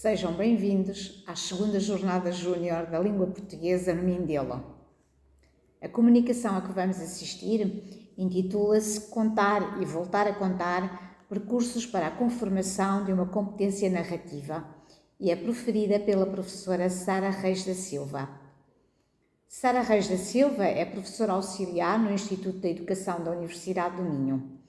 Sejam bem-vindos às segundas jornadas júnior da língua portuguesa no Mindelo. A comunicação a que vamos assistir intitula-se Contar e Voltar a Contar, percursos para a conformação de uma competência narrativa e é proferida pela professora Sara Reis da Silva. Sara Reis da Silva é professora auxiliar no Instituto da Educação da Universidade do Minho.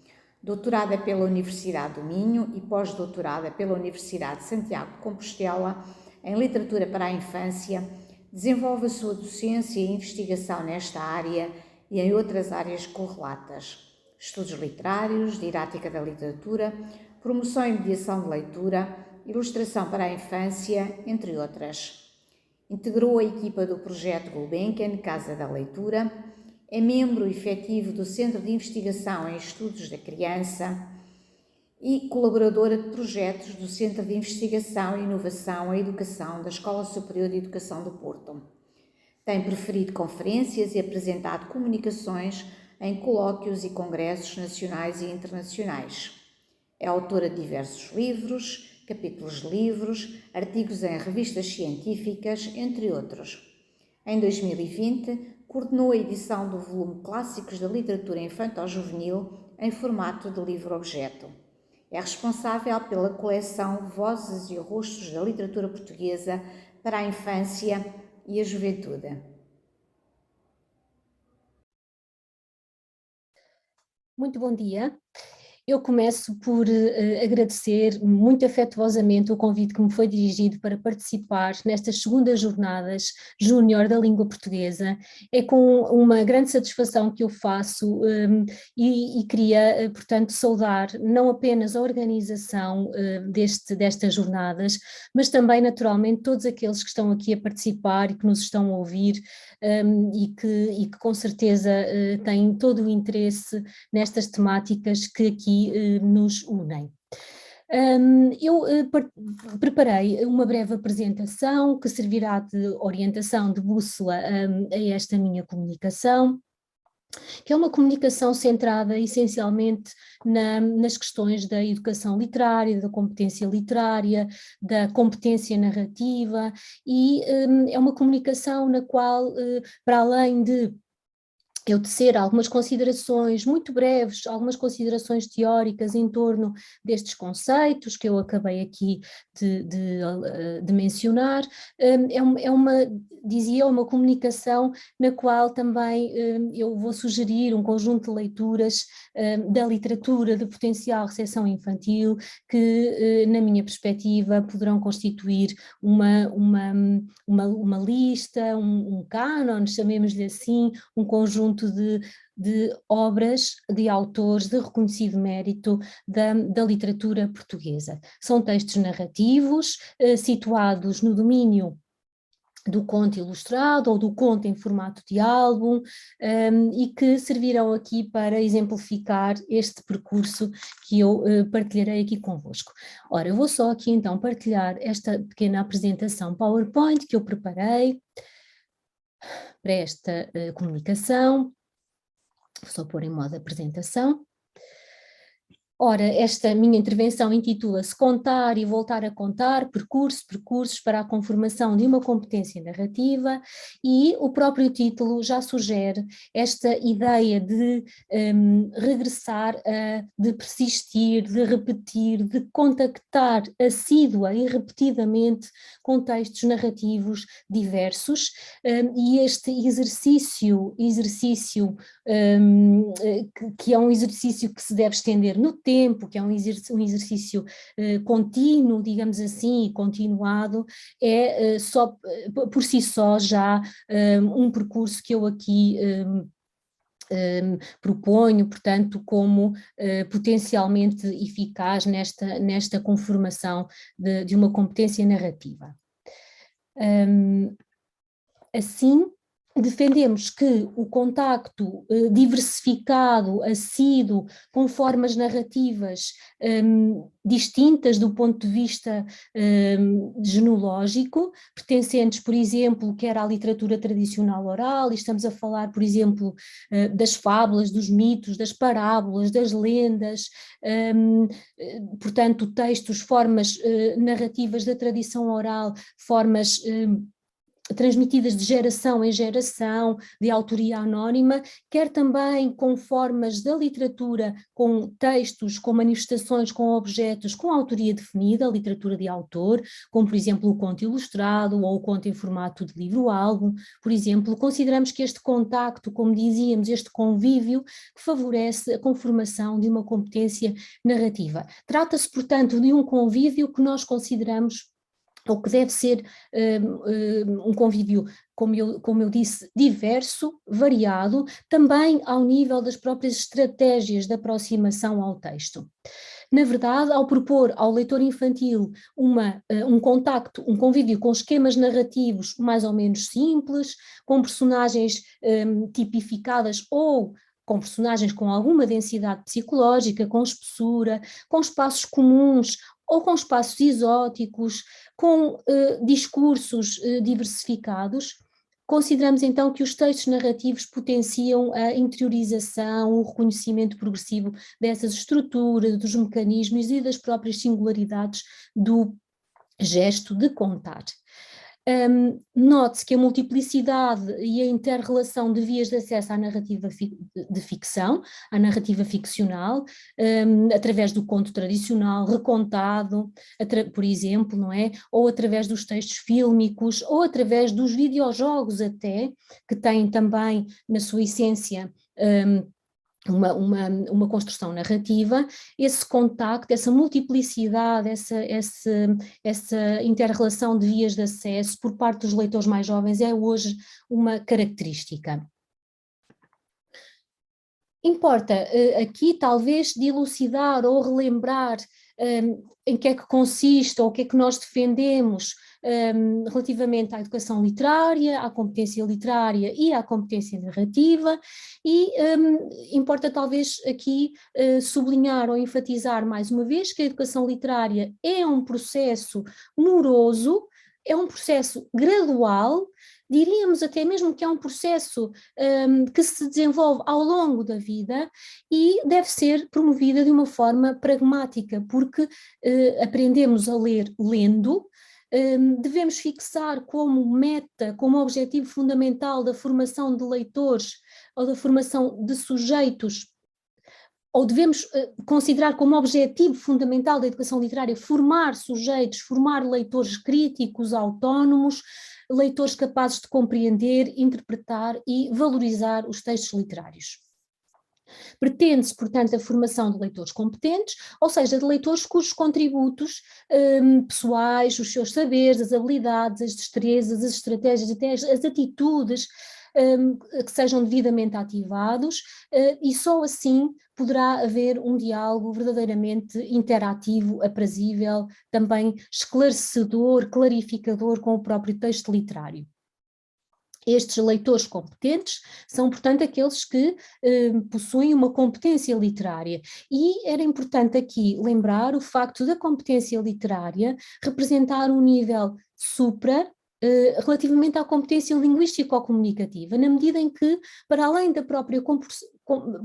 Doutorada pela Universidade do Minho e pós-doutorada pela Universidade de Santiago de Compostela em Literatura para a Infância, desenvolve a sua docência e investigação nesta área e em outras áreas correlatas: estudos literários, didática da literatura, promoção e mediação de leitura, ilustração para a infância, entre outras. Integrou a equipa do projeto Gulbenkian, Casa da Leitura, é membro efetivo do Centro de Investigação em Estudos da Criança e colaboradora de projetos do Centro de Investigação e Inovação em Educação da Escola Superior de Educação do Porto. Tem preferido conferências e apresentado comunicações em colóquios e congressos nacionais e internacionais. É autora de diversos livros, capítulos de livros, artigos em revistas científicas, entre outros. Em 2020, coordenou a edição do volume Clássicos da Literatura Infanto-Juvenil em formato de livro-objeto. É responsável pela coleção Vozes e Rostos da Literatura Portuguesa para a Infância e a Juventude. Muito bom dia. Eu começo por agradecer muito afetuosamente o convite que me foi dirigido para participar nestas segundas jornadas júnior da língua portuguesa. É com uma grande satisfação que eu faço e queria, portanto, saudar não apenas a organização destas jornadas, mas também, naturalmente, todos aqueles que estão aqui a participar e que nos estão a ouvir e que com certeza têm todo o interesse nestas temáticas que aqui nos unem. Eu preparei uma breve apresentação que servirá de orientação, de bússola a esta minha comunicação, que é uma comunicação centrada essencialmente nas questões da educação literária, da competência literária, da competência narrativa, e é uma comunicação na qual, para além de eu tecer algumas considerações muito breves, algumas considerações teóricas em torno destes conceitos que eu acabei aqui de mencionar, dizia, uma comunicação na qual também eu vou sugerir um conjunto de leituras da literatura de potencial recepção infantil que, na minha perspectiva, poderão constituir uma lista, um cânon, chamemos-lhe assim, um conjunto de obras, de autores de reconhecido mérito da literatura portuguesa. São textos narrativos situados no domínio do conto ilustrado ou do conto em formato de álbum e que servirão aqui para exemplificar este percurso que eu partilharei aqui convosco. Ora, eu vou só aqui então partilhar esta pequena apresentação PowerPoint que eu preparei para esta comunicação. Vou só pôr em modo apresentação. Ora, esta minha intervenção intitula-se Contar e Voltar a Contar, percursos para a conformação de uma competência narrativa, e o próprio título já sugere esta ideia de regressar, de persistir, de repetir, de contactar assídua e repetidamente contextos narrativos diversos, e este exercício que é um exercício que se deve estender no tempo, que é um exercício contínuo, digamos assim, e continuado, é só, por si só já um percurso que eu aqui proponho, portanto, como potencialmente eficaz nesta conformação de uma competência narrativa. Assim, defendemos que o contacto diversificado, assíduo, com formas narrativas distintas do ponto de vista genológico, pertencentes, por exemplo, quer à literatura tradicional oral, e estamos a falar, por exemplo, das fábulas, dos mitos, das parábolas, das lendas, portanto, textos, formas narrativas da tradição oral, formas transmitidas de geração em geração, de autoria anónima, quer também com formas da literatura, com textos, com manifestações, com objetos, com autoria definida, literatura de autor, como por exemplo o conto ilustrado ou o conto em formato de livro-álbum. Por exemplo, consideramos que este contacto, como dizíamos, este convívio, favorece a conformação de uma competência narrativa. Trata-se, portanto, de um convívio que nós consideramos, ou que deve ser um convívio, como eu disse, diverso, variado, também ao nível das próprias estratégias de aproximação ao texto. Na verdade, ao propor ao leitor infantil um contacto, um convívio com esquemas narrativos mais ou menos simples, com personagens tipificadas ou com personagens com alguma densidade psicológica, com espessura, com espaços comuns ou com espaços exóticos, com discursos diversificados, consideramos então que os textos narrativos potenciam a interiorização, o reconhecimento progressivo dessas estruturas, dos mecanismos e das próprias singularidades do gesto de contar. Note-se que a multiplicidade e a inter-relação de vias de acesso à narrativa de ficção, à narrativa ficcional, através do conto tradicional, recontado, por exemplo, não é? Ou através dos textos fílmicos, ou através dos videojogos até, que têm também na sua essência uma construção narrativa, esse contacto, essa multiplicidade, essa inter-relação de vias de acesso por parte dos leitores mais jovens é hoje uma característica. Importa aqui talvez dilucidar ou relembrar em que é que consiste ou o que é que nós defendemos relativamente à educação literária, à competência literária e à competência narrativa, e importa talvez aqui sublinhar ou enfatizar mais uma vez que a educação literária é um processo moroso, é um processo gradual, diríamos até mesmo que é um processo que se desenvolve ao longo da vida e deve ser promovida de uma forma pragmática, porque aprendemos a ler lendo, devemos fixar como meta, como objetivo fundamental da formação de leitores ou da formação de sujeitos, ou devemos considerar como objetivo fundamental da educação literária formar sujeitos, formar leitores críticos, autónomos, leitores capazes de compreender, interpretar e valorizar os textos literários. Pretende-se, portanto, a formação de leitores competentes, ou seja, de leitores cujos contributos pessoais, os seus saberes, as habilidades, as destrezas, as estratégias, até as atitudes, que sejam devidamente ativados, e só assim poderá haver um diálogo verdadeiramente interativo, aprazível, também esclarecedor, clarificador com o próprio texto literário. Estes leitores competentes são, portanto, aqueles que possuem uma competência literária, e era importante aqui lembrar o facto da competência literária representar um nível supra relativamente à competência linguístico-comunicativa, na medida em que, para além da própria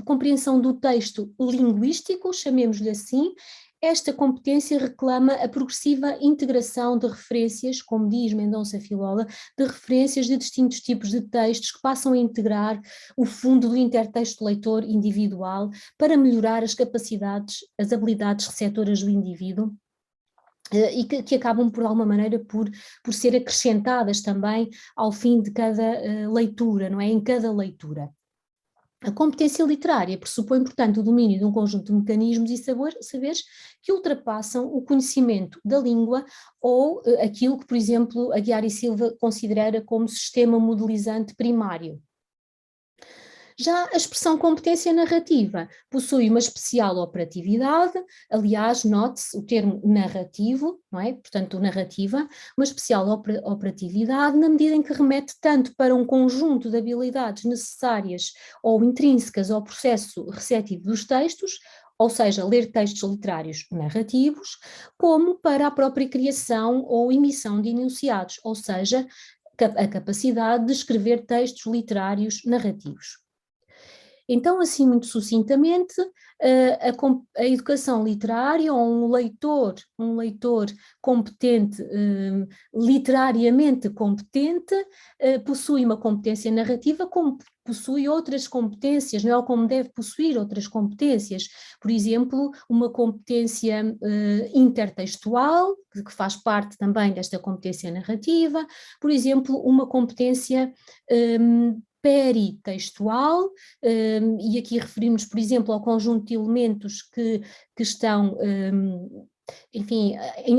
compreensão do texto linguístico, chamemos-lhe assim, esta competência reclama a progressiva integração de referências, como diz Mendonça Filhola, de referências de distintos tipos de textos que passam a integrar o fundo do intertexto leitor individual para melhorar as capacidades, as habilidades receptoras do indivíduo, e que acabam por alguma maneira por ser acrescentadas também ao fim de cada leitura, não é? Em cada leitura. A competência literária pressupõe, portanto, o domínio de um conjunto de mecanismos e saberes que ultrapassam o conhecimento da língua ou aquilo que, por exemplo, Aguiar e Silva considera como sistema modelizante primário. Já a expressão competência narrativa possui uma especial operatividade, aliás, note-se o termo narrativo, não é? Portanto, narrativa, uma especial operatividade na medida em que remete tanto para um conjunto de habilidades necessárias ou intrínsecas ao processo receptivo dos textos, ou seja, ler textos literários narrativos, como para a própria criação ou emissão de enunciados, ou seja, a capacidade de escrever textos literários narrativos. Então, assim, muito sucintamente, a educação literária ou um leitor competente, literariamente competente, possui uma competência narrativa como possui outras competências, não é? Ou como deve possuir outras competências. Por exemplo, uma competência intertextual, que faz parte também desta competência narrativa, por exemplo, uma competência peritextual, e aqui referimos, por exemplo, ao conjunto de elementos que estão, enfim,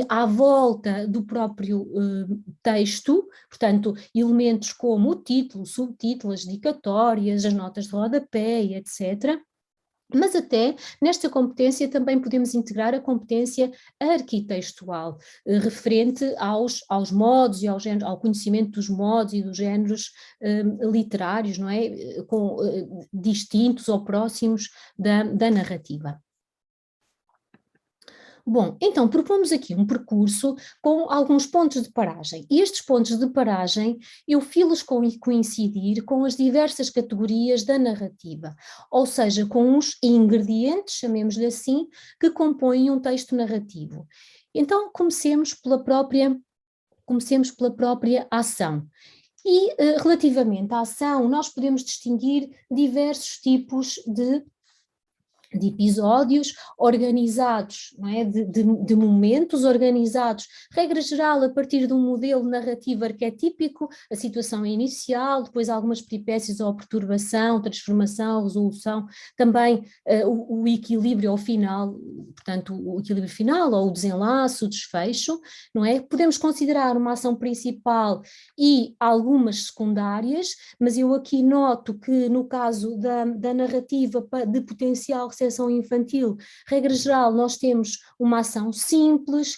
à volta do próprio texto, portanto, elementos como o título, subtítulo, as dedicatórias, as notas de rodapé, etc. Mas até nesta competência também podemos integrar a competência arquitextual, referente aos modos e ao conhecimento dos modos e dos géneros literários, não é? Distintos ou próximos da narrativa. Bom, então propomos aqui um percurso com alguns pontos de paragem. E estes pontos de paragem eu fiz-los coincidir com as diversas categorias da narrativa, ou seja, com os ingredientes, chamemos-lhe assim, que compõem um texto narrativo. Então comecemos pela própria ação. E relativamente à ação, nós podemos distinguir diversos tipos de episódios organizados, não é? de momentos organizados, regra geral, a partir de um modelo narrativo arquetípico, a situação inicial, depois algumas peripécias ou perturbação, transformação, resolução, também o equilíbrio ao final, portanto, o equilíbrio final ou o desenlace, o desfecho, não é? Podemos considerar uma ação principal e algumas secundárias, mas eu aqui noto que no caso da narrativa de potencial recepção infantil, regra geral, nós temos uma ação simples,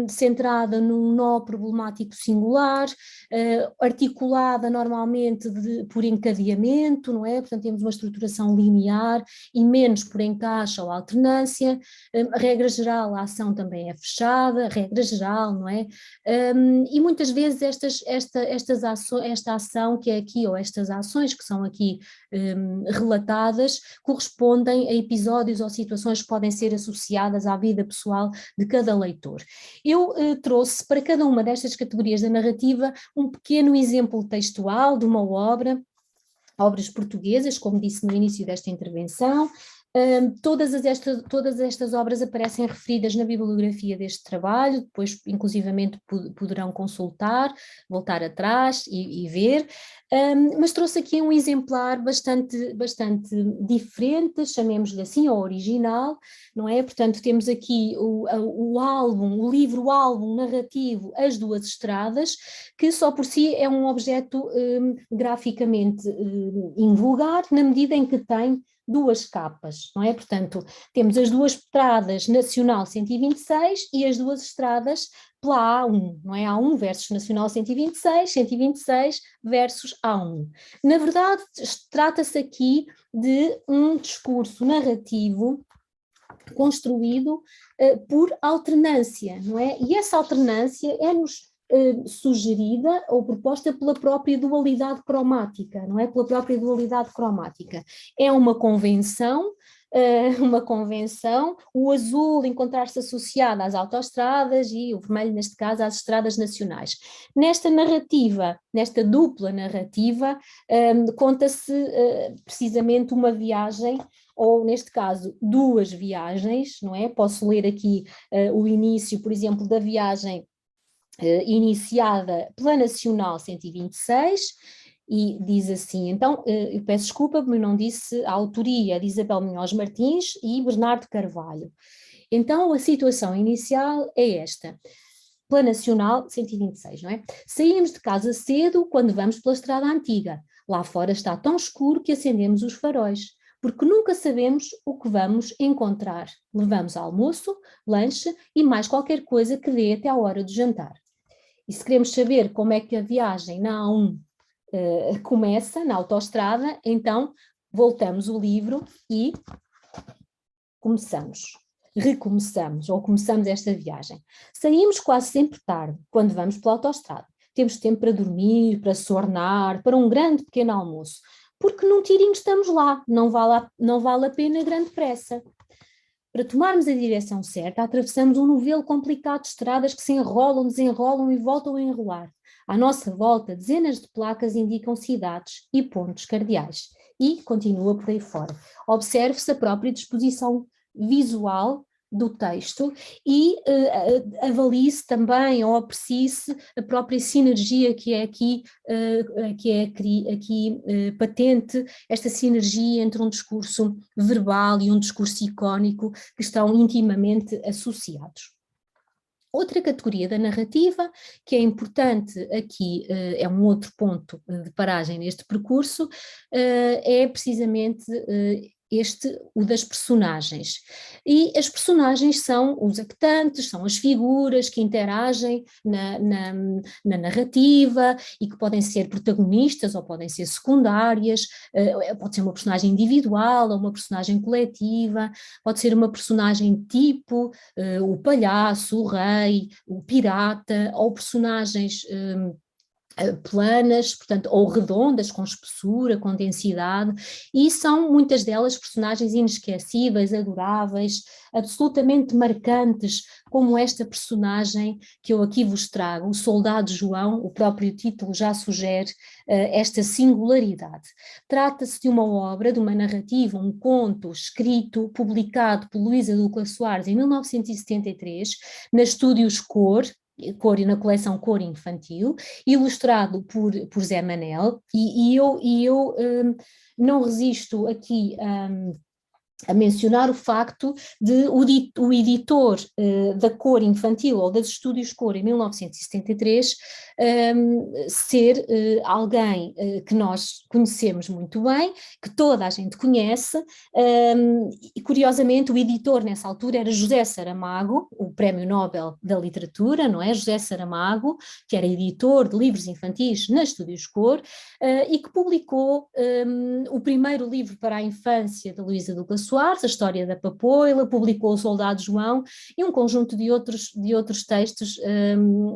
centrada num nó problemático singular, articulada normalmente por encadeamento, não é? Portanto, temos uma estruturação linear e menos por encaixe ou alternância. Regra geral, a ação também é fechada, regra geral, não é? E muitas vezes esta ação que é aqui, ou estas ações que são aqui relatadas, correspondem a episódios ou situações que podem ser associadas à vida pessoal de cada leitor. Eu trouxe para cada uma destas categorias da narrativa um pequeno exemplo textual de uma obras portuguesas, como disse no início desta intervenção. Todas estas obras aparecem referidas na bibliografia deste trabalho, depois inclusivamente poderão consultar, voltar atrás e ver, mas trouxe aqui um exemplar bastante diferente, chamemos-lhe assim, ou original, não é? Portanto, temos aqui o livro-álbum narrativo As Duas Estradas, que só por si é um objeto graficamente invulgar, na medida em que tem duas capas, não é? Portanto, temos as duas estradas Nacional 126 e as duas estradas pela A1, não é? A1 versus Nacional 126 versus A1. Na verdade, trata-se aqui de um discurso narrativo construído por alternância, não é? E essa alternância é-nos sugerida ou proposta pela própria dualidade cromática, não é? Pela própria dualidade cromática. É uma convenção, o azul encontrar-se associado às autoestradas e o vermelho, neste caso, às estradas nacionais. Nesta narrativa, nesta dupla narrativa, conta-se precisamente uma viagem, ou neste caso duas viagens, não é? Posso ler aqui o início, por exemplo, da viagem iniciada pela Nacional 126, e diz assim, então, eu peço desculpa, mas não disse a autoria de Isabel Munhoz Martins e Bernardo Carvalho. Então, a situação inicial é esta. Pela Nacional 126, não é? Saímos de casa cedo quando vamos pela estrada antiga. Lá fora está tão escuro que acendemos os faróis, porque nunca sabemos o que vamos encontrar. Levamos almoço, lanche e mais qualquer coisa que dê até à hora do jantar. E se queremos saber como é que a viagem na A1 começa, na autoestrada, então voltamos o livro e recomeçamos ou começamos esta viagem. Saímos quase sempre tarde, quando vamos pela autoestrada. Temos tempo para dormir, para sornar, para um grande pequeno almoço, porque num tirinho estamos lá, não vale a pena grande pressa. Para tomarmos a direção certa, atravessamos um novelo complicado de estradas que se enrolam, desenrolam e voltam a enrolar. À nossa volta, dezenas de placas indicam cidades e pontos cardeais. E continua por aí fora. Observe-se a própria disposição visual do texto e avalie-se também ou aprecie-se a própria sinergia que é aqui, patente, esta sinergia entre um discurso verbal e um discurso icónico que estão intimamente associados. Outra categoria da narrativa que é importante aqui, é um outro ponto de paragem neste percurso, é precisamente o das personagens. E as personagens são os actantes, são as figuras que interagem na narrativa e que podem ser protagonistas ou podem ser secundárias, pode ser uma personagem individual ou uma personagem coletiva, pode ser uma personagem tipo o palhaço, o rei, o pirata, ou personagens planas, portanto, ou redondas, com espessura, com densidade, e são muitas delas personagens inesquecíveis, adoráveis, absolutamente marcantes, como esta personagem que eu aqui vos trago, o Soldado João. O próprio título já sugere esta singularidade. Trata-se de uma obra, de uma narrativa, um conto escrito, publicado por Luísa Ducla Soares em 1973, na Estúdios Cor e na coleção Cor Infantil, ilustrado por Zé Manel, e eu não resisto aqui a mencionar o facto de o editor da Cor Infantil ou das Estúdios Cor em 1973 ser alguém que nós conhecemos muito bem, que toda a gente conhece, e curiosamente o editor nessa altura era José Saramago, o Prémio Nobel da Literatura, não é? José Saramago, que era editor de livros infantis na Estúdios Cor, e que publicou o primeiro livro para a infância de Luísa Ducla Soares, a História da Papoila, publicou o Soldado João e um conjunto de outros textos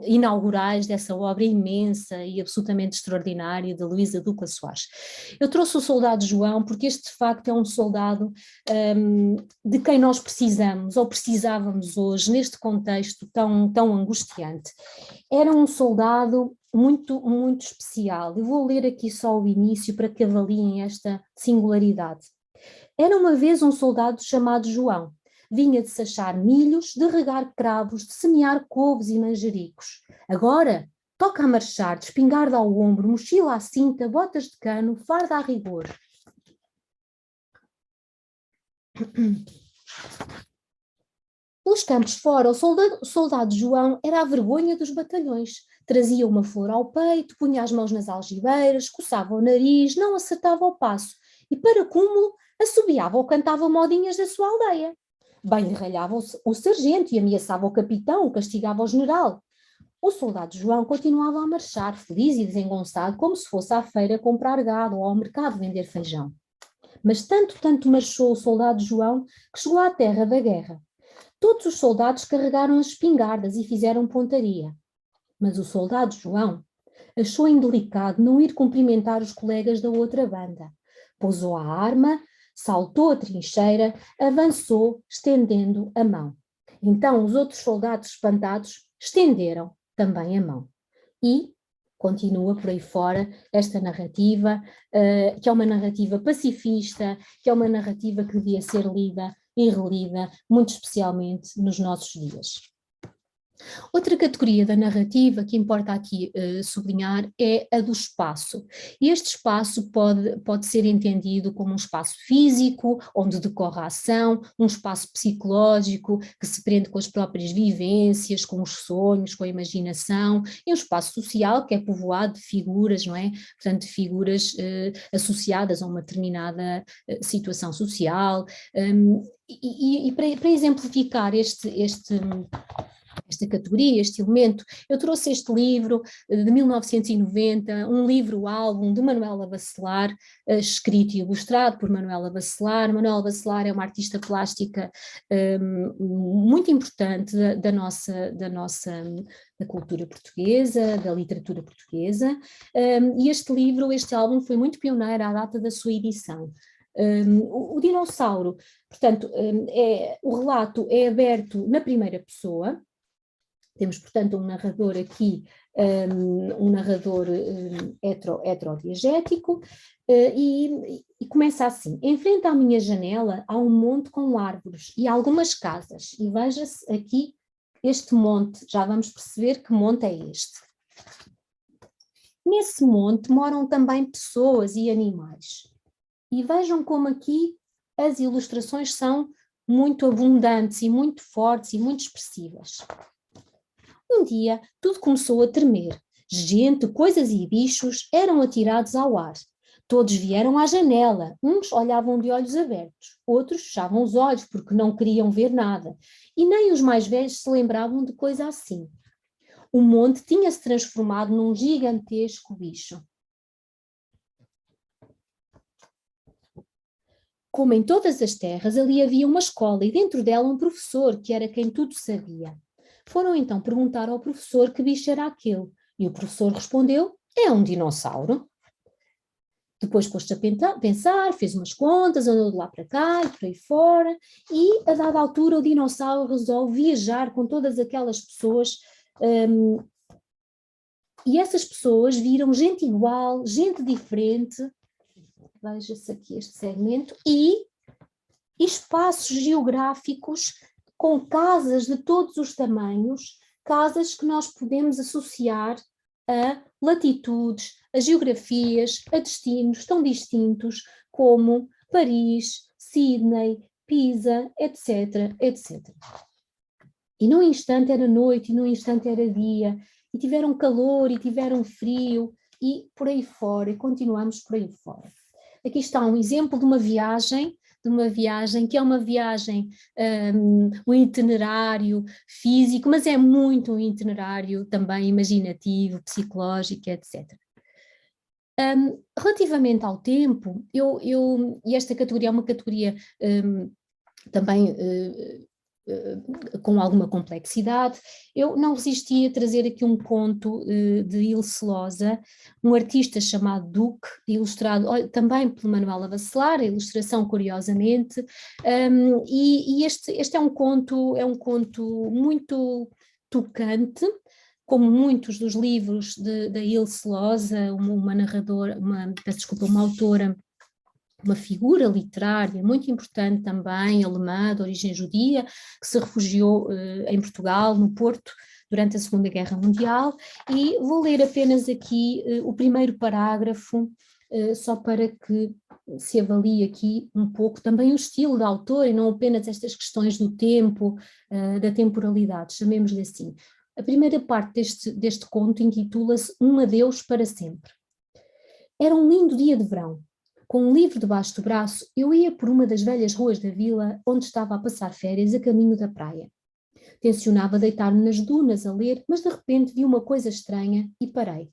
inaugurais dessa obra imensa e absolutamente extraordinária de Luísa Ducla Soares. Eu trouxe o Soldado João porque este de facto é um soldado de quem nós precisamos ou precisávamos hoje neste contexto tão angustiante. Era um soldado muito, muito especial. Eu vou ler aqui só o início para que avaliem esta singularidade. Era uma vez um soldado chamado João. Vinha de sachar milhos, de regar cravos, de semear couves e manjericos. Agora toca a marchar, de espingarda ao ombro, mochila à cinta, botas de cano, farda a rigor. Pelos campos fora, o soldado João era a vergonha dos batalhões. Trazia uma flor ao peito, punha as mãos nas algibeiras, coçava o nariz, não acertava o passo e, para cúmulo, assobiava ou cantava modinhas da sua aldeia. Bem lhe ralhava o sargento e ameaçava o capitão, castigava o general. O soldado João continuava a marchar, feliz e desengonçado, como se fosse à feira comprar gado ou ao mercado vender feijão. Mas tanto marchou o soldado João que chegou à terra da guerra. Todos os soldados carregaram as espingardas e fizeram pontaria. Mas o soldado João achou indelicado não ir cumprimentar os colegas da outra banda. Pousou a arma, saltou a trincheira, avançou, estendendo a mão. Então os outros soldados espantados estenderam também a mão. E continua por aí fora esta narrativa, que é uma narrativa pacifista, que é uma narrativa que devia ser lida e relida, muito especialmente nos nossos dias. Outra categoria da narrativa que importa aqui sublinhar é a do espaço. E este espaço pode ser entendido como um espaço físico, onde decorre a ação, um espaço psicológico que se prende com as próprias vivências, com os sonhos, com a imaginação, e um espaço social que é povoado de figuras, não é? Portanto, de figuras associadas a uma determinada situação social. E para exemplificar esta categoria, este elemento. Eu trouxe este livro de 1990, um livro-álbum de Manuela Bacelar, escrito e ilustrado por Manuela Bacelar. Manuela Bacelar é uma artista plástica muito importante da cultura portuguesa, da literatura portuguesa, e este álbum foi muito pioneiro à data da sua edição. O dinossauro, portanto, o relato é aberto na primeira pessoa. Temos, portanto, um narrador aqui, um narrador heterodiegético, e começa assim: em frente à minha janela há um monte com árvores e algumas casas, e veja-se aqui este monte, já vamos perceber que monte é este. Nesse monte moram também pessoas e animais, e vejam como aqui as ilustrações são muito abundantes e muito fortes e muito expressivas. Um dia, tudo começou a tremer. Gente, coisas e bichos eram atirados ao ar. Todos vieram à janela. Uns olhavam de olhos abertos, outros fechavam os olhos porque não queriam ver nada. E nem os mais velhos se lembravam de coisa assim. O monte tinha-se transformado num gigantesco bicho. Como em todas as terras, ali havia uma escola e dentro dela um professor que era quem tudo sabia. Foram então perguntar ao professor que bicho era aquele, e o professor respondeu: é um dinossauro. Depois pôs-se a pensar, fez umas contas, andou de lá para cá e por aí fora, e a dada altura o dinossauro resolve viajar com todas aquelas pessoas, e essas pessoas viram gente igual, gente diferente, veja-se aqui este segmento, e espaços geográficos com casas de todos os tamanhos, casas que nós podemos associar a latitudes, a geografias, a destinos tão distintos como Paris, Sydney, Pisa, etc, etc. E num instante era noite, e num instante era dia, e tiveram calor, e tiveram frio, e por aí fora, e continuamos por aí fora. Aqui está um exemplo de uma viagem que é uma viagem, um itinerário físico, mas é muito um itinerário também imaginativo, psicológico, etc. Relativamente ao tempo, e esta categoria é uma categoria também com alguma complexidade, eu não resisti a trazer aqui um conto de Ilse Loza, um artista chamado Duque, ilustrado também pelo Manuela Bacelar, a ilustração curiosamente, e este é um conto muito tocante, como muitos dos livros da Ilse Loza, uma autora, uma figura literária muito importante também, alemã, de origem judia, que se refugiou em Portugal, no Porto, durante a Segunda Guerra Mundial, e vou ler apenas aqui o primeiro parágrafo, só para que se avalie aqui um pouco também o estilo da autora, e não apenas estas questões do tempo, da temporalidade, chamemos-lhe assim. A primeira parte deste conto intitula-se Um Adeus para Sempre. Era um lindo dia de verão. Com um livro debaixo do braço, eu ia por uma das velhas ruas da vila onde estava a passar férias a caminho da praia. Tencionava deitar-me nas dunas a ler, mas de repente vi uma coisa estranha e parei.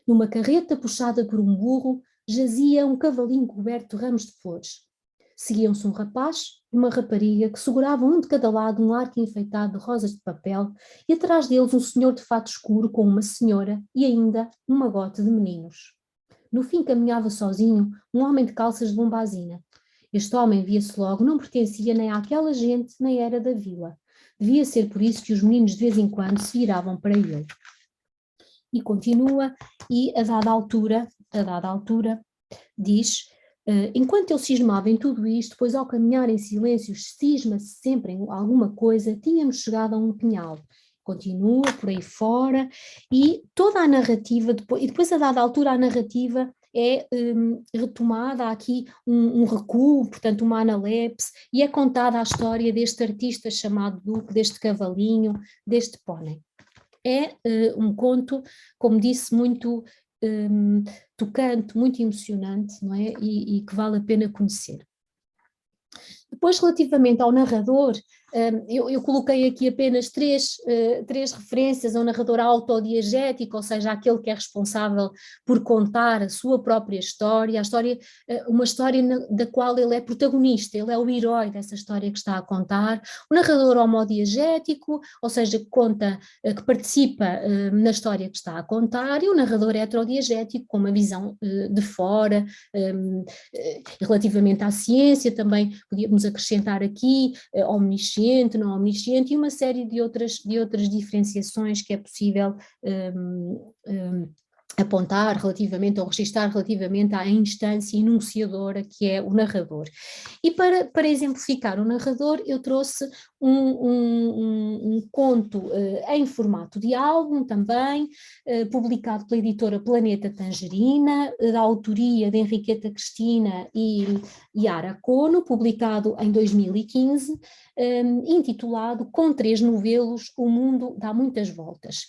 Numa carreta puxada por um burro, jazia um cavalinho coberto de ramos de flores. Seguiam-se um rapaz e uma rapariga que seguravam um de cada lado um arco enfeitado de rosas de papel e atrás deles um senhor de fato escuro com uma senhora e ainda um magote de meninos. No fim caminhava sozinho um homem de calças de bombazina. Este homem, via-se logo, não pertencia nem àquela gente, nem era da vila. Devia ser por isso que os meninos de vez em quando se viravam para ele. E continua, e a dada altura, diz, enquanto ele cismava em tudo isto, pois ao caminhar em silêncio cisma-se sempre em alguma coisa, tínhamos chegado a um pinhal. continua por aí fora, e toda a narrativa, depois a dada altura a narrativa é retomada, há aqui um recuo, portanto uma analepse, e é contada a história deste artista chamado Duque, deste cavalinho, deste pônei. É um conto, como disse, muito tocante, muito emocionante, não é? E que vale a pena conhecer. Depois, relativamente ao narrador, eu coloquei aqui apenas três referências ao narrador autodiegético, ou seja, aquele que é responsável por contar a sua própria história, uma história da qual ele é protagonista, ele é o herói dessa história que está a contar. O narrador homodiegético, ou seja, que participa na história que está a contar, e o narrador heterodiegético, com uma visão de fora, relativamente à ciência, também podíamos acrescentar aqui omnisciente, não omnisciente, e uma série de outras diferenciações que é possível apontar relativamente, ou registrar relativamente à instância enunciadora que é o narrador. E para exemplificar o narrador, eu trouxe um conto em formato de álbum também, publicado pela editora Planeta Tangerina, da autoria de Henriqueta Cristina e Yara Cono, publicado em 2015, intitulado Com 3 novelos, o mundo dá muitas voltas.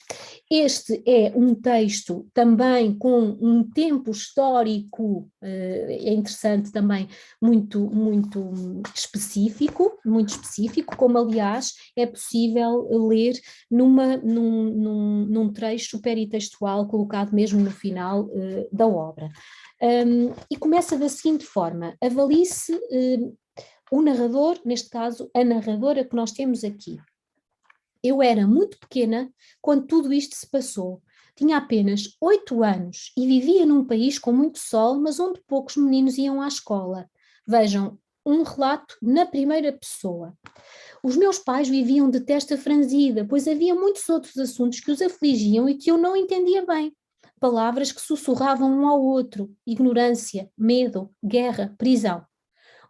Este é um texto também com um tempo histórico, é interessante também, muito específico, como aliás é possível ler num trecho peritextual colocado mesmo no final da obra. E começa da seguinte forma: avalie-se o narrador, neste caso a narradora que nós temos aqui. Eu era muito pequena quando tudo isto se passou. Tinha apenas 8 anos e vivia num país com muito sol, mas onde poucos meninos iam à escola. Vejam, um relato na primeira pessoa. Os meus pais viviam de testa franzida, pois havia muitos outros assuntos que os afligiam e que eu não entendia bem. Palavras que sussurravam um ao outro: ignorância, medo, guerra, prisão.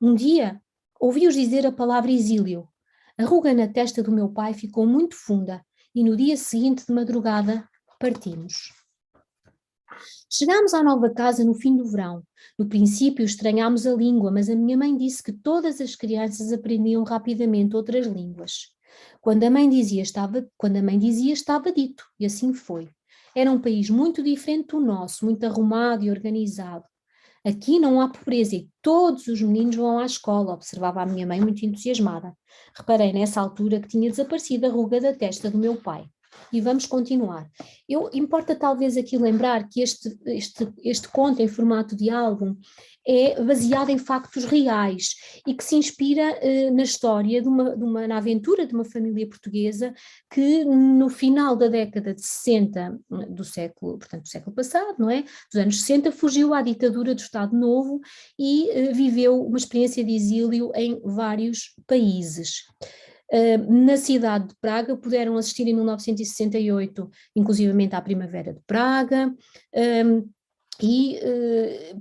Um dia, ouvi-os dizer a palavra exílio. A ruga na testa do meu pai ficou muito funda e no dia seguinte de madrugada partimos. Chegámos à nova casa no fim do verão. No princípio estranhámos a língua, mas a minha mãe disse que todas as crianças aprendiam rapidamente outras línguas. Quando a mãe dizia estava dito, e assim foi. Era um país muito diferente do nosso, muito arrumado e organizado. Aqui não há pobreza e todos os meninos vão à escola, observava a minha mãe muito entusiasmada. Reparei nessa altura que tinha desaparecido a ruga da testa do meu pai. E vamos continuar. Importa talvez aqui lembrar que este conto em formato de álbum é baseado em factos reais e que se inspira na história na aventura de uma família portuguesa que no final da década de 60 do século passado, não é? Dos anos 60, fugiu à ditadura do Estado Novo e viveu uma experiência de exílio em vários países. Na cidade de Praga puderam assistir em 1968, inclusivamente à Primavera de Praga,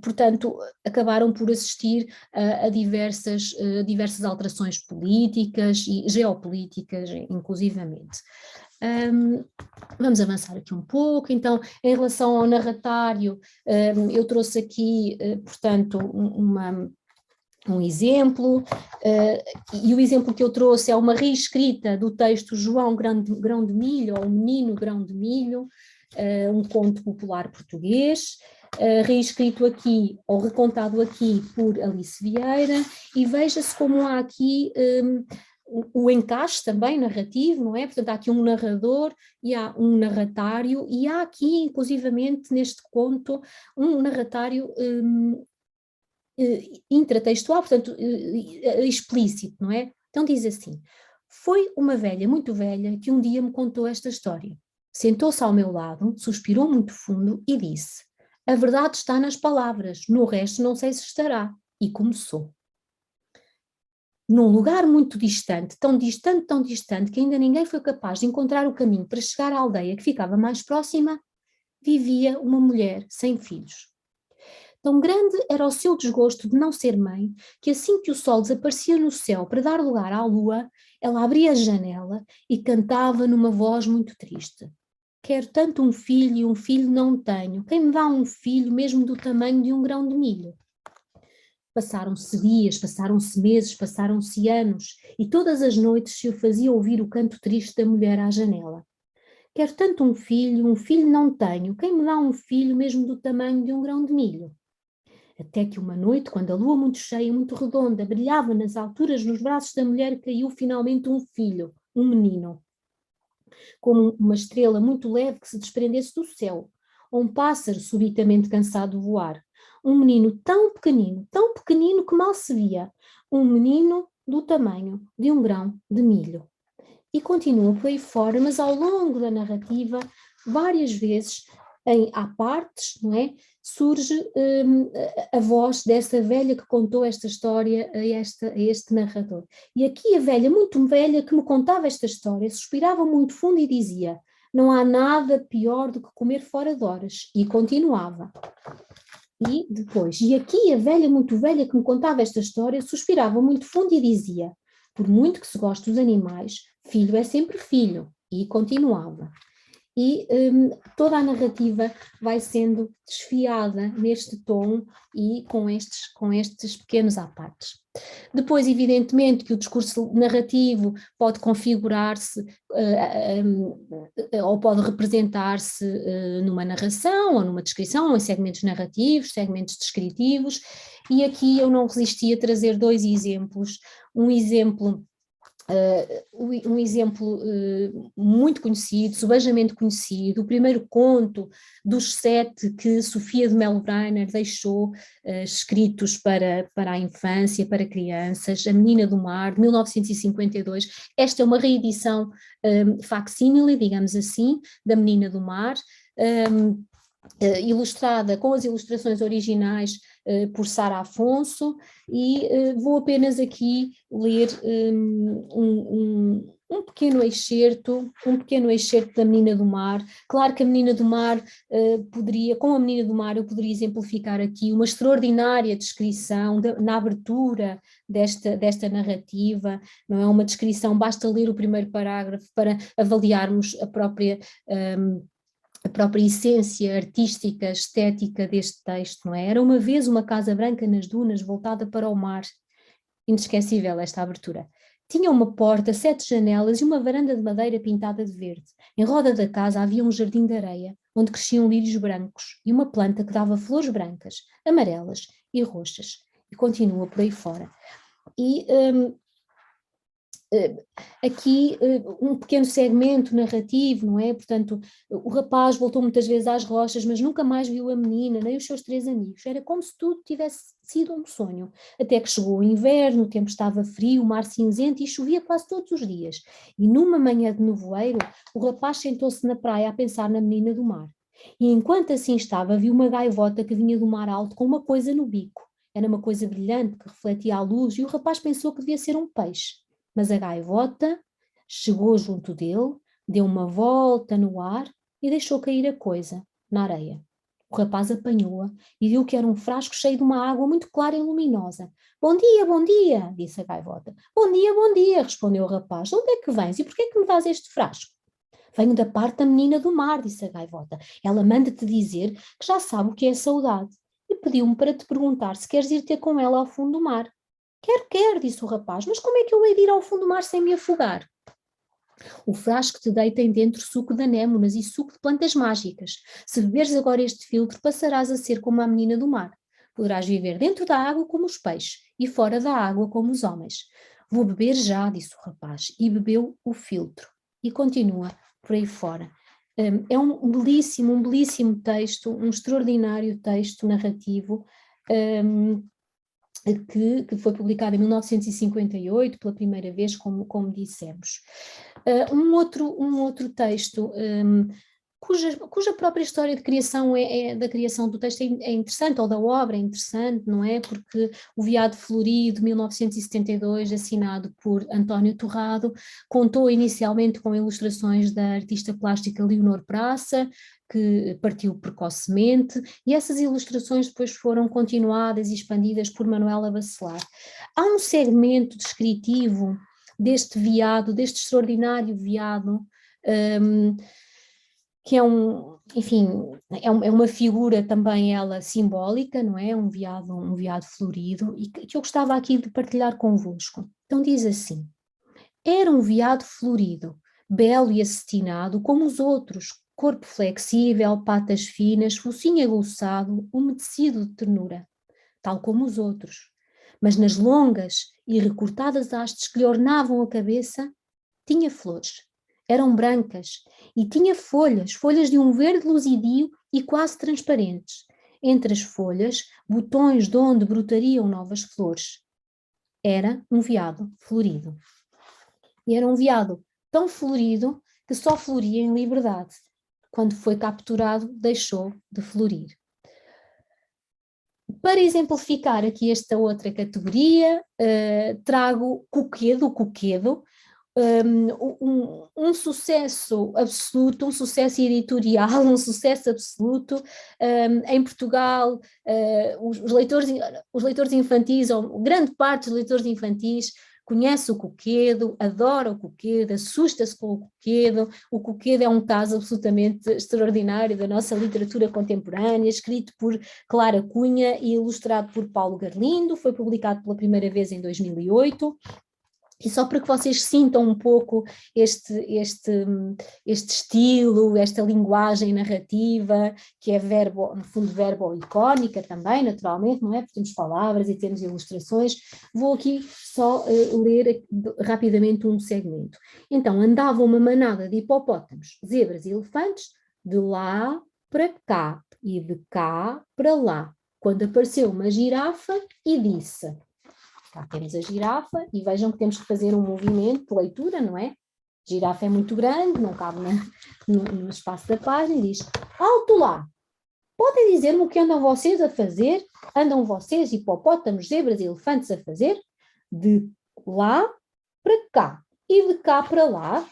portanto, acabaram por assistir a diversas alterações políticas e geopolíticas, inclusivamente. Vamos avançar aqui um pouco. Então, em relação ao narratário, eu trouxe aqui, portanto, um exemplo, e o exemplo que eu trouxe é uma reescrita do texto João Grão de Milho, ou O Menino Grão de Milho, um conto popular português, reescrito aqui, ou recontado aqui por Alice Vieira, e veja-se como há aqui o encaixe também narrativo, não é? Portanto, há aqui um narrador e há um narratário, e há aqui, inclusivamente, neste conto, um narratário intratextual, portanto, explícito, não é? Então diz assim: foi uma velha, muito velha, que um dia me contou esta história. Sentou-se ao meu lado, suspirou muito fundo e disse: a verdade está nas palavras, no resto não sei se estará. E começou. Num lugar muito distante, tão distante, que ainda ninguém foi capaz de encontrar o caminho para chegar à aldeia que ficava mais próxima, vivia uma mulher sem filhos. Tão grande era o seu desgosto de não ser mãe, que assim que o sol desaparecia no céu para dar lugar à lua, ela abria a janela e cantava numa voz muito triste. Quero tanto um filho e um filho não tenho. Quem me dá um filho mesmo do tamanho de um grão de milho? Passaram-se dias, passaram-se meses, passaram-se anos, e todas as noites se o fazia ouvir o canto triste da mulher à janela. Quero tanto um filho não tenho. Quem me dá um filho mesmo do tamanho de um grão de milho? Até que uma noite, quando a lua muito cheia, muito redonda, brilhava nas alturas nos braços da mulher, caiu finalmente um filho, um menino, como uma estrela muito leve que se desprendesse do céu, ou um pássaro subitamente cansado de voar. Um menino tão pequenino que mal se via, um menino do tamanho de um grão de milho. E continua por aí fora, mas ao longo da narrativa, várias vezes, há partes, não é? Surge a voz dessa velha que contou esta história a este narrador. E aqui a velha, muito velha, que me contava esta história, suspirava muito fundo e dizia: não há nada pior do que comer fora de horas. E continuava. E depois, e aqui a velha, muito velha, que me contava esta história, suspirava muito fundo e dizia: por muito que se goste dos animais, filho é sempre filho. E continuava. E toda a narrativa vai sendo desfiada neste tom e com estes pequenos apartes. Depois, evidentemente, que o discurso narrativo pode configurar-se ou pode representar-se numa narração ou numa descrição, ou em segmentos narrativos, segmentos descritivos, e aqui eu não resisti a trazer dois exemplos. Um exemplo muito conhecido, subejamente conhecido, o primeiro conto dos 7 que Sofia de Mello Breyner deixou escritos para a infância, para crianças, A Menina do Mar, de 1952. Esta é uma reedição facsímile, digamos assim, da Menina do Mar, ilustrada com as ilustrações originais por Sara Afonso, e vou apenas aqui ler um pequeno excerto da Menina do Mar. Claro que a Menina do Mar com a Menina do Mar eu poderia exemplificar aqui uma extraordinária descrição na abertura desta narrativa, não é uma descrição, basta ler o primeiro parágrafo para avaliarmos a própria essência artística, estética deste texto, não é? Era uma vez uma casa branca nas dunas, voltada para o mar. Inesquecível esta abertura. Tinha uma porta, 7 janelas e uma varanda de madeira pintada de verde. Em roda da casa havia um jardim de areia, onde cresciam lírios brancos e uma planta que dava flores brancas, amarelas e roxas. E continua por aí fora. E aqui um pequeno segmento narrativo, não é? Portanto, o rapaz voltou muitas vezes às rochas, mas nunca mais viu a menina, nem os seus 3 amigos. Era como se tudo tivesse sido um sonho. Até que chegou o inverno, o tempo estava frio, o mar cinzento e chovia quase todos os dias. E numa manhã de nevoeiro, o rapaz sentou-se na praia a pensar na menina do mar. E enquanto assim estava, viu uma gaivota que vinha do mar alto com uma coisa no bico. Era uma coisa brilhante que refletia a luz e o rapaz pensou que devia ser um peixe. Mas a gaivota chegou junto dele, deu uma volta no ar e deixou cair a coisa na areia. O rapaz apanhou-a e viu que era um frasco cheio de uma água muito clara e luminosa. Bom dia, disse a gaivota. Bom dia, respondeu o rapaz. De onde é que vens e por que é que me dás este frasco? Venho da parte da menina do mar, disse a gaivota. Ela manda-te dizer que já sabe o que é saudade e pediu-me para te perguntar se queres ir ter com ela ao fundo do mar. Quero, disse o rapaz, mas como é que eu hei de ir ao fundo do mar sem me afogar? O frasco que te dei tem dentro suco de anémonas e suco de plantas mágicas. Se beberes agora este filtro, passarás a ser como a menina do mar. Poderás viver dentro da água como os peixes e fora da água como os homens. Vou beber já, disse o rapaz, e bebeu o filtro. E continua por aí fora. É um belíssimo texto, um extraordinário texto narrativo, que foi publicado em 1958 pela primeira vez, como dissemos. Um outro texto cuja própria história de criação da criação do texto é interessante, ou da obra é interessante, não é? Porque o Veado Florido, 1972, assinado por António Torrado, contou inicialmente com ilustrações da artista plástica Leonor Praça, que partiu precocemente, e essas ilustrações depois foram continuadas e expandidas por Manuela Bacelar. Há um segmento descritivo deste veado, deste extraordinário veado, que é enfim, é uma figura também ela simbólica, não é? Um veado florido, e que eu gostava aqui de partilhar convosco. Então diz assim: era um veado florido, belo e acetinado como os outros, corpo flexível, patas finas, focinho aguçado, umedecido de ternura, tal como os outros. Mas nas longas e recortadas hastes que lhe ornavam a cabeça, tinha flores. Eram brancas e tinha folhas de um verde luzidio e quase transparentes. Entre as folhas, botões de onde brotariam novas flores. Era um veado florido. E era um veado tão florido que só floria em liberdade. Quando foi capturado, deixou de florir. Para exemplificar aqui esta outra categoria, trago o coquedo, um sucesso absoluto, um sucesso editorial, um sucesso absoluto. Em Portugal, os leitores infantis, ou grande parte dos leitores infantis, conhece o coquedo, adora o coquedo, assusta-se com o coquedo. O coquedo é um caso absolutamente extraordinário da nossa literatura contemporânea, escrito por Clara Cunha e ilustrado por Paulo Garlindo, foi publicado pela primeira vez em 2008. E só para que vocês sintam um pouco este estilo, esta linguagem narrativa, que é verbo, no fundo verbo-icónica também, naturalmente, não é? Porque temos palavras e temos ilustrações. Vou aqui só ler rapidamente um segmento. Então, andava uma manada de hipopótamos, zebras e elefantes, de lá para cá e de cá para lá, quando apareceu uma girafa e disse... Cá temos a girafa e vejam que temos que fazer um movimento de leitura, não é? A girafa é muito grande, não cabe no espaço da página, e diz: alto lá! Podem dizer-me o que andam vocês a fazer? Andam vocês, hipopótamos, zebras e elefantes, a fazer? De lá para cá e de cá para lá.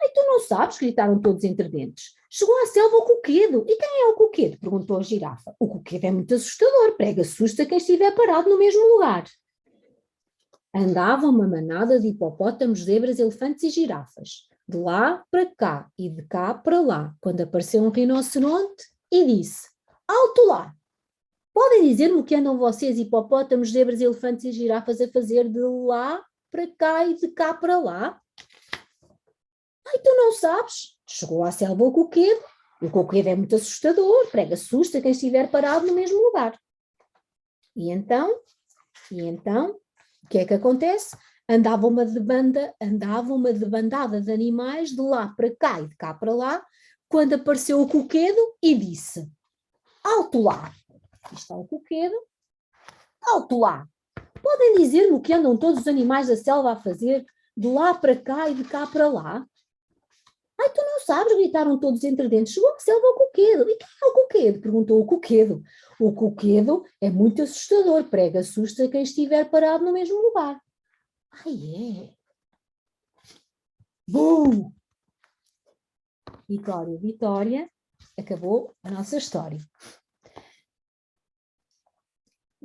Ai, tu não sabes? Gritaram todos entre dentes. Chegou à selva o coquedo. E quem é o coquedo? Perguntou a girafa. O coquedo é muito assustador, prega susto a quem estiver parado no mesmo lugar. Andava uma manada de hipopótamos, zebras, elefantes e girafas, de lá para cá e de cá para lá, quando apareceu um rinoceronte e disse: alto lá! Podem dizer-me o que andam vocês, hipopótamos, zebras, elefantes e girafas, a fazer de lá para cá e de cá para lá? Ai, tu não sabes? Chegou à selva o coquedo é muito assustador, prega susto a quem estiver parado no mesmo lugar. E então, o que é que acontece? Andava uma debandada de animais de lá para cá e de cá para lá, quando apareceu o coquedo e disse: alto lá! Aqui está o coquedo. Alto lá! Podem dizer-me o que andam todos os animais da selva a fazer de lá para cá e de cá para lá? Ai, tu não sabes, gritaram todos entre dentes. Chegou à selva o coquedo. E quem é o coquedo? Perguntou o coquedo. O coquedo é muito assustador, prega susto a quem estiver parado no mesmo lugar. Ai, é? Bum! Vitória, vitória. Acabou a nossa história.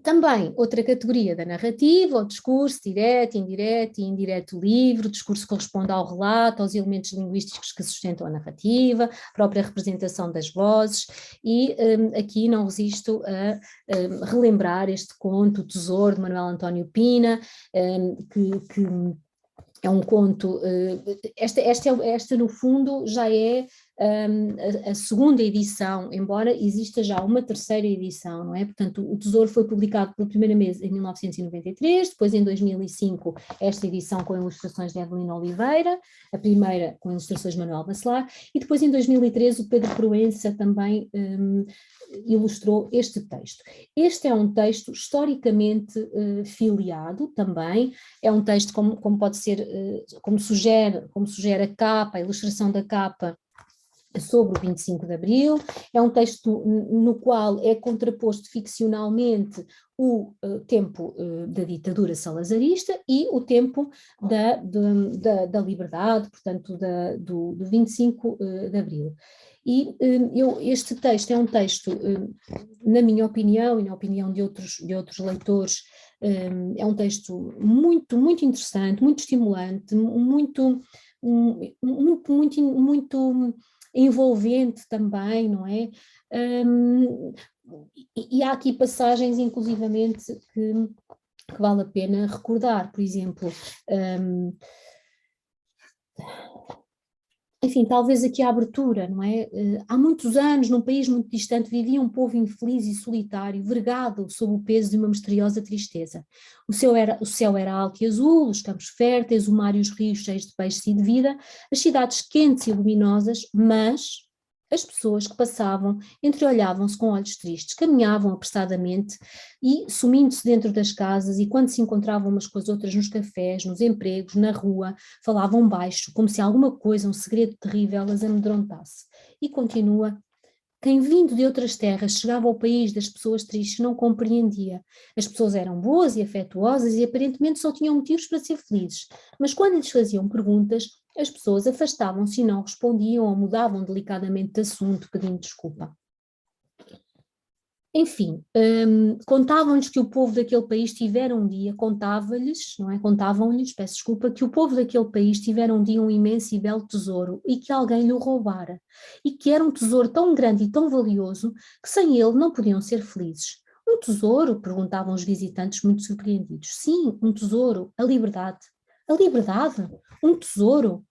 Também, outra categoria da narrativa, o discurso direto, indireto e indireto livre. O discurso corresponde ao relato, aos elementos linguísticos que sustentam a narrativa, a própria representação das vozes, e aqui não resisto a relembrar este conto, O Tesouro, de Manuel António Pina, que é um conto, esta no fundo já é a segunda edição, embora exista já uma terceira edição, não é? Portanto, o Tesouro foi publicado pela primeira vez em 1993, depois em 2005 esta edição com ilustrações de Evelina Oliveira, a primeira com ilustrações de Manuel Bacelar, e depois em 2013 o Pedro Proença também ilustrou este texto. Este é um texto historicamente filiado também, é um texto como pode ser, como sugere a capa, a ilustração da capa, sobre o 25 de Abril, é um texto no qual é contraposto ficcionalmente o tempo da ditadura salazarista e o tempo da liberdade, portanto, do 25 de Abril. E este texto é um texto, na minha opinião e na opinião de outros leitores, é um texto muito, muito interessante, muito estimulante, muito envolvente também, não é? E há aqui passagens, inclusivamente, que vale a pena recordar, por exemplo, enfim, talvez aqui a abertura, não é? Há muitos anos, num país muito distante, vivia um povo infeliz e solitário, vergado sob o peso de uma misteriosa tristeza. O céu era alto e azul, os campos férteis, o mar e os rios cheios de peixes e de vida, as cidades quentes e luminosas, mas as pessoas que passavam entreolhavam-se com olhos tristes, caminhavam apressadamente e, sumindo-se dentro das casas, e quando se encontravam umas com as outras nos cafés, nos empregos, na rua, falavam baixo, como se alguma coisa, um segredo terrível, as amedrontasse. E continua: quem vindo de outras terras chegava ao país das pessoas tristes não compreendia. As pessoas eram boas e afetuosas e aparentemente só tinham motivos para ser felizes, mas quando lhes faziam perguntas, as pessoas afastavam-se e não respondiam ou mudavam delicadamente de assunto, pedindo desculpa. Enfim, contavam-lhes que o povo daquele país tivera um dia, contavam-lhes, peço desculpa, que o povo daquele país tivera um dia um imenso e belo tesouro e que alguém lhe o roubara, e que era um tesouro tão grande e tão valioso que sem ele não podiam ser felizes. Um tesouro? Perguntavam os visitantes muito surpreendidos. Sim, um tesouro, a liberdade. A liberdade? Um tesouro?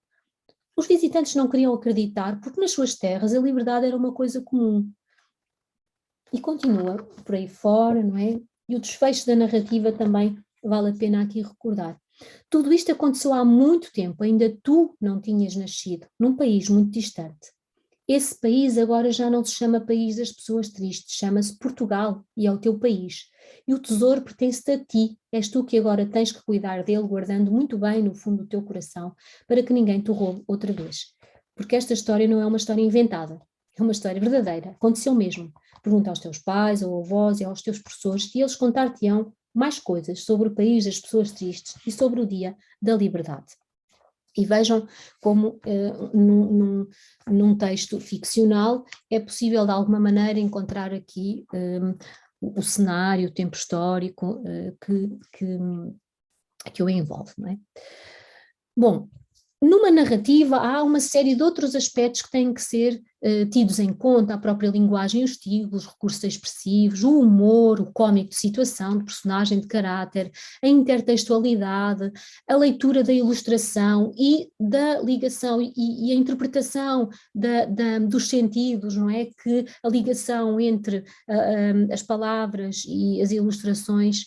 Os visitantes não queriam acreditar porque nas suas terras a liberdade era uma coisa comum. E continua por aí fora, não é? E o desfecho da narrativa também vale a pena aqui recordar. Tudo isto aconteceu há muito tempo, ainda tu não tinhas nascido, num país muito distante. Esse país agora já não se chama país das pessoas tristes, chama-se Portugal e é o teu país. E o tesouro pertence-te a ti, és tu que agora tens que cuidar dele, guardando muito bem no fundo do teu coração, para que ninguém te roube outra vez. Porque esta história não é uma história inventada, é uma história verdadeira, aconteceu mesmo. Pergunta aos teus pais, ou avós e aos teus professores e eles contar-te-ão mais coisas sobre o país das pessoas tristes e sobre o dia da liberdade. E vejam como num texto ficcional é possível de alguma maneira encontrar aqui o cenário, o tempo histórico que o envolve, não é? Bom, numa narrativa há uma série de outros aspectos que têm que ser tidos em conta: a própria linguagem, os estilos, os recursos expressivos, o humor, o cómico de situação, de personagem, de caráter, a intertextualidade, a leitura da ilustração e da ligação e a interpretação dos sentidos, não é? Que a ligação entre as palavras e as ilustrações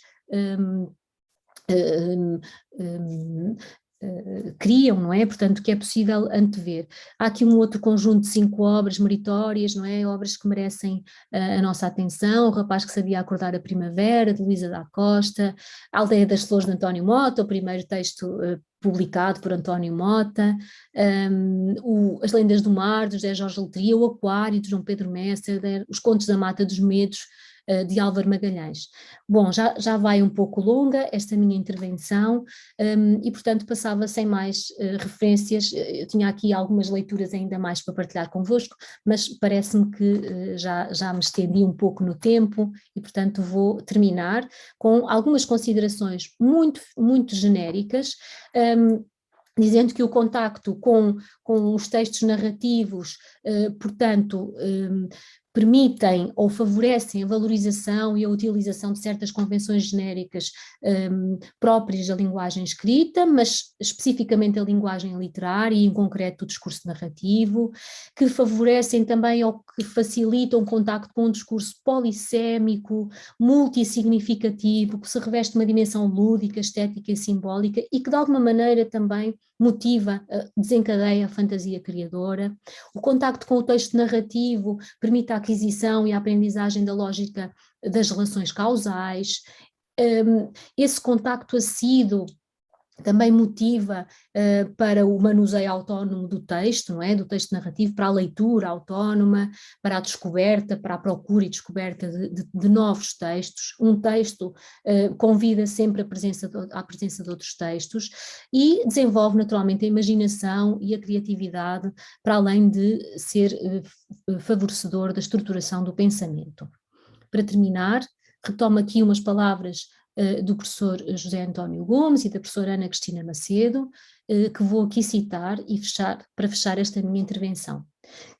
criam, não é? Portanto, que é possível antever. Há aqui um outro conjunto de 5 obras meritórias, não é? Obras que merecem a nossa atenção: O Rapaz que Sabia Acordar a Primavera, de Luísa da Costa; A Aldeia das Flores, de António Mota, o primeiro texto publicado por António Mota; As Lendas do Mar, de José Jorge Letria; O Aquário, de João Pedro Messer; Os Contos da Mata dos Medos, de Álvaro Magalhães. Bom, já vai um pouco longa esta minha intervenção e, portanto, passava sem mais referências. Eu tinha aqui algumas leituras ainda mais para partilhar convosco, mas parece-me que já me estendi um pouco no tempo e, portanto, vou terminar com algumas considerações muito, muito genéricas, dizendo que o contacto com os textos narrativos, portanto, permitem ou favorecem a valorização e a utilização de certas convenções genéricas próprias da linguagem escrita, mas especificamente a linguagem literária e, em concreto, o discurso narrativo, que favorecem também ou que facilitam o contacto com um discurso polissémico, multissignificativo, que se reveste uma dimensão lúdica, estética e simbólica e que, de alguma maneira, também motiva, desencadeia a fantasia criadora. O contacto com o texto narrativo permite a aquisição e a aprendizagem da lógica das relações causais. Esse contacto assíduo também motiva para o manuseio autónomo do texto, não é? Do texto narrativo, para a leitura autónoma, para a descoberta, para a procura e descoberta de novos textos. Um texto convida sempre à presença de outros textos e desenvolve naturalmente a imaginação e a criatividade, para além de ser favorecedor da estruturação do pensamento. Para terminar, retomo aqui umas palavras do professor José António Gomes e da professora Ana Cristina Macedo, que vou aqui citar para fechar esta minha intervenção.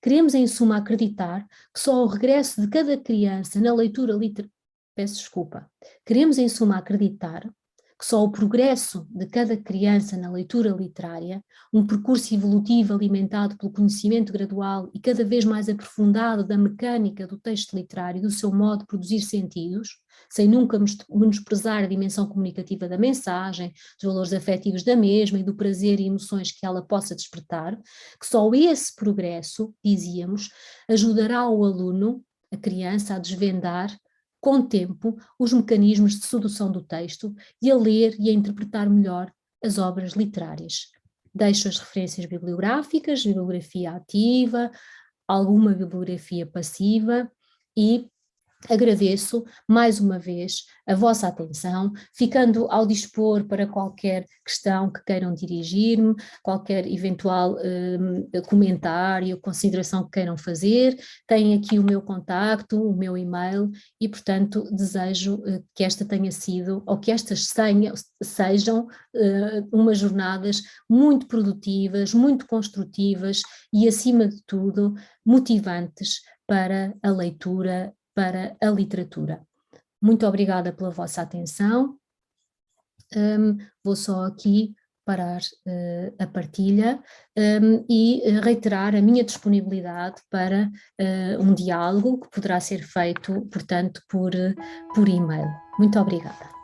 Queremos, em suma, acreditar que só o regresso de cada criança na leitura literária... Peço desculpa. Queremos, em suma, acreditar que só o progresso de cada criança na leitura literária, um percurso evolutivo alimentado pelo conhecimento gradual e cada vez mais aprofundado da mecânica do texto literário e do seu modo de produzir sentidos, sem nunca menosprezar a dimensão comunicativa da mensagem, dos valores afetivos da mesma e do prazer e emoções que ela possa despertar, que só esse progresso, dizíamos, ajudará o aluno, a criança, a desvendar com o tempo os mecanismos de sedução do texto e a ler e a interpretar melhor as obras literárias. Deixo as referências bibliográficas, bibliografia ativa, alguma bibliografia passiva e agradeço mais uma vez a vossa atenção, ficando ao dispor para qualquer questão que queiram dirigir-me, qualquer eventual comentário, consideração que queiram fazer. Têm aqui o meu contacto, o meu e-mail e, portanto, desejo que esta tenha sido, ou que estas sejam umas jornadas muito produtivas, muito construtivas e, acima de tudo, motivantes para a leitura, para a literatura. Muito obrigada pela vossa atenção. Vou só aqui parar a partilha e reiterar a minha disponibilidade para um diálogo que poderá ser feito, portanto, por e-mail. Muito obrigada.